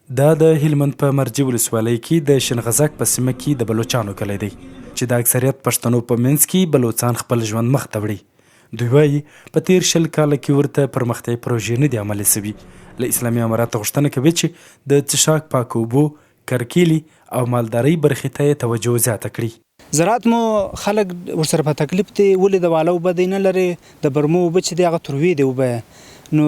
دا د هلمند په مارجې ولسوالۍ کې د شنغزک په سیمه کې د بلوچانو کلی دی چې د اکثریت پښتنو په منځ کې بلوچان خپل ژوند مخ ته وړي. دوی وایي په تیر 20 کاله کې ورته پرمختیایي پروژې نه دي عملي سوي. له اسلامي امارت غوښتنه کوي چې د څښاک پاکو اوبو، کرکیلي او مالدارۍ برخې ته یې توجه زیاته کړي. زراعت مو خلک ورسره په تکلیف دي، ولې د واله اوبه دی نه لري، د برمو اوبه چې دي هغه تروې دي اوبه. نو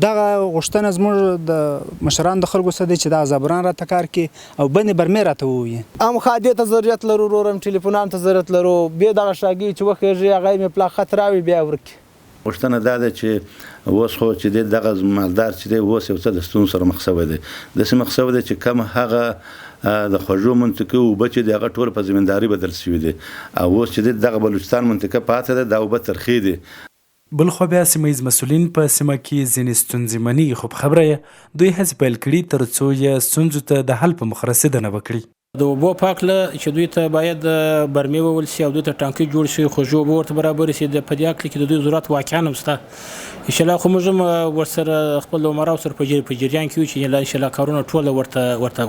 دغه غوښتنه زموږ د مشرانو د خلکو څخه دی چې دا زبران راته کار کړي او بندې برمې راته ووایي. هم خادې ته ضرورت لرو، ورورم ټلیفونانو ته ضرورت لرو، بیا دغه شاګي چې وخېږي هغه مې پلا خط راوي بیا ورکړي. غوښتنه دا ده چې اوس خو چې دی دغه مالدار چې دی اوس یو څه د ستونزو سره مخ شوی دی. داسې مخ شوی دی چې کم هغه د خوږو منطقې اوبه چې دی هغه ټول په زمینداري بدل شوي دي او اوس چې دی دغه بلوچستان منطقه پاتې ده دا اوبه ترخې دي. بلخوا بیا سیمه ییز مسوولین په سیمه کې ځینې ستونزې مني، خو په خبره یې دوی هڅې پیل کړي تر څو یې ستونزو ته د حل په مخ رسیدنه وکړي. د اوبو پاکله چې دوی ته باید برمې وول شي او دوی ته ټانکۍ جوړ شي، خوږو اوبه ورته برابر شي. په دې هکله کې د دوی ضرورت واقعا هم شته. انشاءالله خو موږ هم ورسره خپل عمراو سره په جریان کې یو چې انشاءالله کارونه ټوله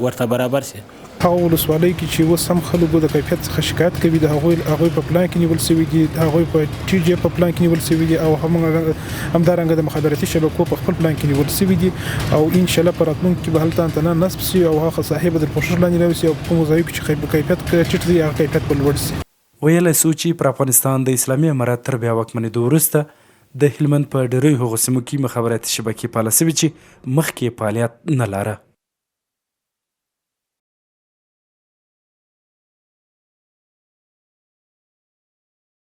ورته برابر شي. هغه ولسوالۍ کې چې اوس هم خلکو د کیفیت څخه شکایت کوي، د هغوی په پلان کې نیول شوي دي، هغوی په ټي جي په پلان کې نیول شوي دي او همدارنګه د مخابراتي شبکو په خپل پلان کې نیول شوي دي او انشاءالله په راتلونکي کې به هلته انتنا نصب شي او هغه صاحب د پوښښ لاندې راوسي او کوم ځای کې چې کیفیت ټیټ دی هغه کیفیت به لوړ شي. ویلی سو چې پر افغانستان د اسلامي امارت تر بیا واکمنېدو وروسته د هلمند په ډېریو هغو سیمو کې مخابراتي شبکې فعاله سوي چې مخکې فعالیت نه لاره.